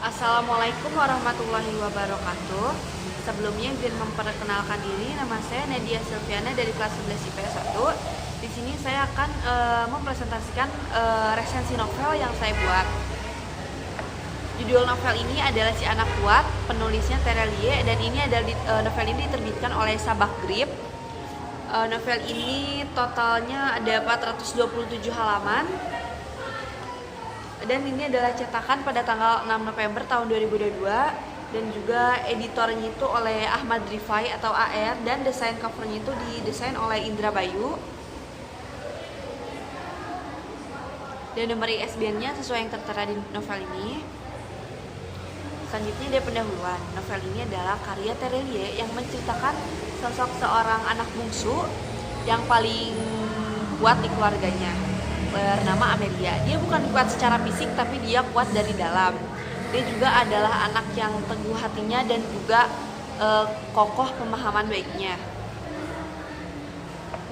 Assalamualaikum warahmatullahi wabarakatuh. Sebelumnya izin memperkenalkan diri, nama saya Nadia Silviana dari kelas 11 IPS 1. Di sini saya akan mempresentasikan resensi novel yang saya buat. Judul novel ini adalah Si Anak Kuat, penulisnya Terelie, dan ini adalah novel ini diterbitkan oleh Sabah Grip. Novel ini totalnya ada 427 halaman. Dan ini adalah cetakan pada tanggal 6 November tahun 2022, dan juga editornya itu oleh Ahmad Rifai atau AR, dan desain covernya itu didesain oleh Indra Bayu. Dan nomor ISBN-nya sesuai yang tertera di novel ini. Selanjutnya ada pendahuluan. Novel ini adalah karya Terelie yang menceritakan sosok seorang anak bungsu yang paling kuat di keluarganya, bernama Amelia. Dia bukan kuat secara fisik, tapi dia kuat dari dalam. Dia juga adalah anak yang teguh hatinya dan juga kokoh pemahaman baiknya.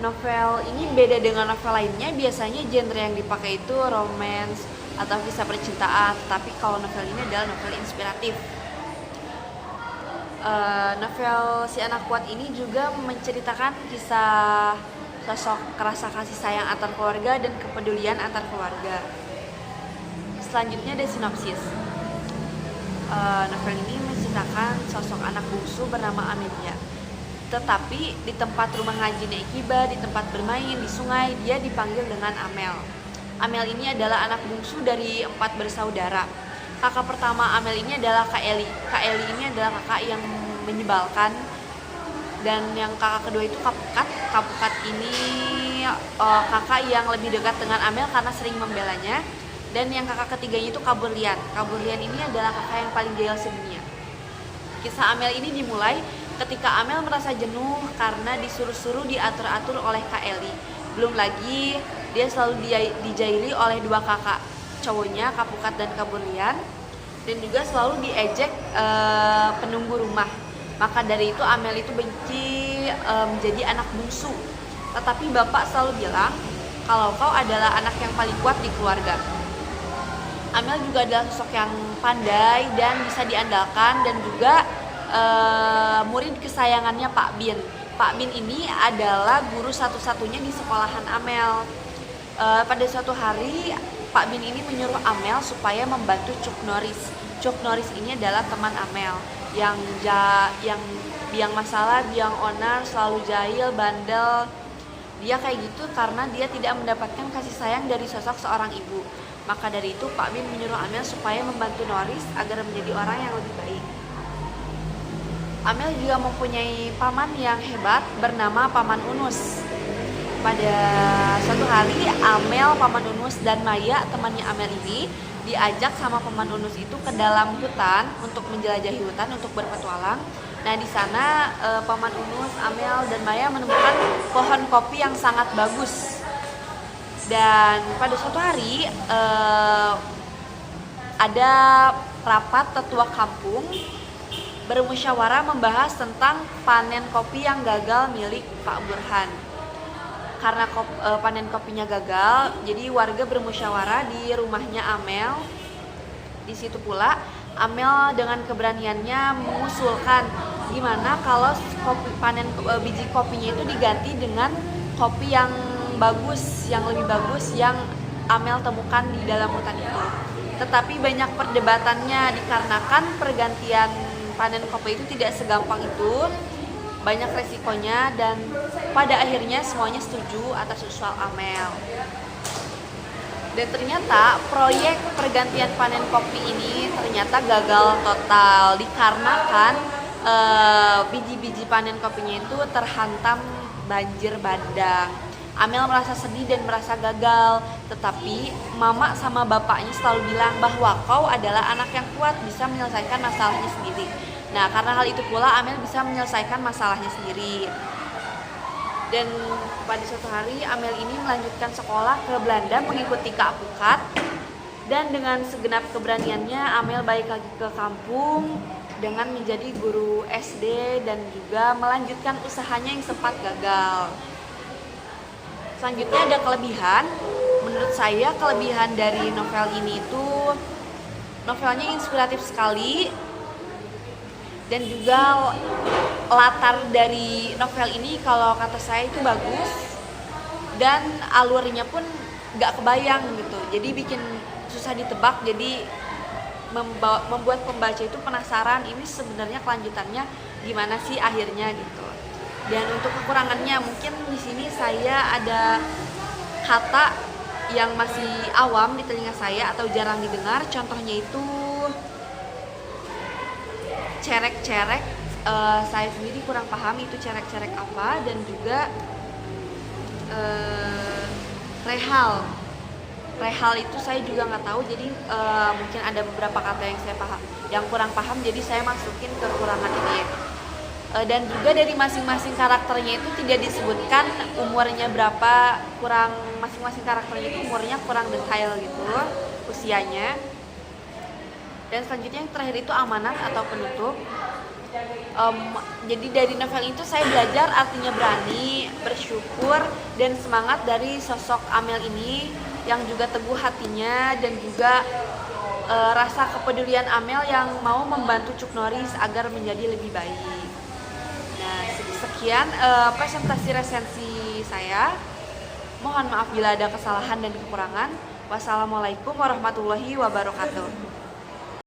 Novel ini beda dengan novel lainnya. Biasanya genre yang dipakai itu romance atau kisah percintaan, tapi kalau novel ini adalah novel inspiratif. Novel Si Anak Kuat ini juga menceritakan kisah sosok rasa kasih sayang antar keluarga dan kepedulian antar keluarga. Selanjutnya ada sinopsis. Novel ini menceritakan sosok anak bungsu bernama Amelia. Tetapi di tempat rumah ngajinya Ikiba, di tempat bermain, di sungai, dia dipanggil dengan Amel. Amel ini adalah anak bungsu dari 4 bersaudara. Kakak pertama Amel ini adalah Kak Eli. Kak Eli ini adalah kakak yang menyebalkan. Dan yang kakak kedua itu Kapukat. Kapukat ini kakak yang lebih dekat dengan Amel karena sering membelanya. Dan yang kakak ketiganya itu Kaburlian. Kaburlian ini adalah kakak yang paling jahil sedunia. Kisah Amel ini dimulai ketika Amel merasa jenuh karena disuruh-suruh diatur-atur oleh Kak Eli. Belum lagi dia selalu dijaili oleh 2 kakak cowoknya, Kapukat dan Kaburlian. Dan juga selalu diejek penunggu rumah. Maka dari itu Amel itu benci menjadi anak bungsu. Tetapi bapak selalu bilang kalau kau adalah anak yang paling kuat di keluarga. Amel juga adalah sosok yang pandai dan bisa diandalkan, dan juga murid kesayangannya Pak Bin. Pak Bin ini adalah guru satu-satunya di sekolahan Amel. Pada suatu hari Pak Bin ini menyuruh Amel supaya membantu Cuk Norris. Cuk Norris ini adalah teman Amel yang biang masalah, biang onar, selalu jahil, bandel. Dia kayak gitu karena dia tidak mendapatkan kasih sayang dari sosok seorang ibu. Maka dari itu Pak Bin menyuruh Amel supaya membantu Norris agar menjadi orang yang lebih baik. Amel juga mempunyai paman yang hebat bernama Paman Unus. Pada suatu hari Amel, Paman Unus, dan Maya temannya Amel ini diajak sama Paman Unus itu ke dalam hutan untuk menjelajahi hutan, untuk berpetualang. Nah, di sana Paman Unus, Amel, dan Maya menemukan pohon kopi yang sangat bagus. Dan pada suatu hari ada rapat tetua kampung bermusyawarah membahas tentang panen kopi yang gagal milik Pak Burhan. Karena panen kopinya gagal, jadi warga bermusyawarah di rumahnya Amel. Di situ pula Amel dengan keberaniannya mengusulkan gimana kalau biji kopinya itu diganti dengan kopi yang bagus, yang lebih bagus yang Amel temukan di dalam hutan itu. Tetapi banyak perdebatannya dikarenakan pergantian panen kopi itu tidak segampang itu. Banyak resikonya, dan pada akhirnya semuanya setuju atas usul Amel. Dan ternyata proyek pergantian panen kopi ini ternyata gagal total dikarenakan biji-biji panen kopinya itu terhantam banjir bandang. Amel merasa sedih dan merasa gagal, tetapi mama sama bapaknya selalu bilang bahwa kau adalah anak yang kuat, bisa menyelesaikan masalahnya sendiri. Nah, karena hal itu pula Amel bisa menyelesaikan masalahnya sendiri. Dan pada suatu hari Amel ini melanjutkan sekolah ke Belanda mengikuti Kak Pukat. Dan dengan segenap keberaniannya Amel balik lagi ke kampung dengan menjadi guru SD dan juga melanjutkan usahanya yang sempat gagal. Selanjutnya ada kelebihan. Menurut saya kelebihan dari novel ini itu Novelnya inspiratif sekali, dan juga latar dari novel ini kalau kata saya itu bagus, dan alurnya pun gak kebayang gitu, jadi bikin susah ditebak, jadi membuat pembaca itu penasaran ini sebenarnya kelanjutannya gimana sih akhirnya gitu. Dan untuk kekurangannya mungkin di sini saya ada kata yang masih awam di telinga saya atau jarang didengar, contohnya itu cerek-cerek. Saya sendiri kurang paham itu cerek-cerek apa, dan juga rehal itu saya juga nggak tahu, jadi mungkin ada beberapa kata yang saya paham, yang kurang paham, jadi saya masukin kekurangan ini ya. Dan juga dari masing-masing karakternya itu tidak disebutkan umurnya berapa, masing-masing karakternya itu umurnya kurang detail gitu usianya. Dan selanjutnya yang terakhir itu amanat atau penutup. Jadi dari novel itu saya belajar artinya berani, bersyukur, dan semangat dari sosok Amel ini yang juga teguh hatinya, dan juga rasa kepedulian Amel yang mau membantu Cuk Norris agar menjadi lebih baik. Nah, sekian presentasi resensi saya. Mohon maaf bila ada kesalahan dan kekurangan. Wassalamualaikum warahmatullahi wabarakatuh.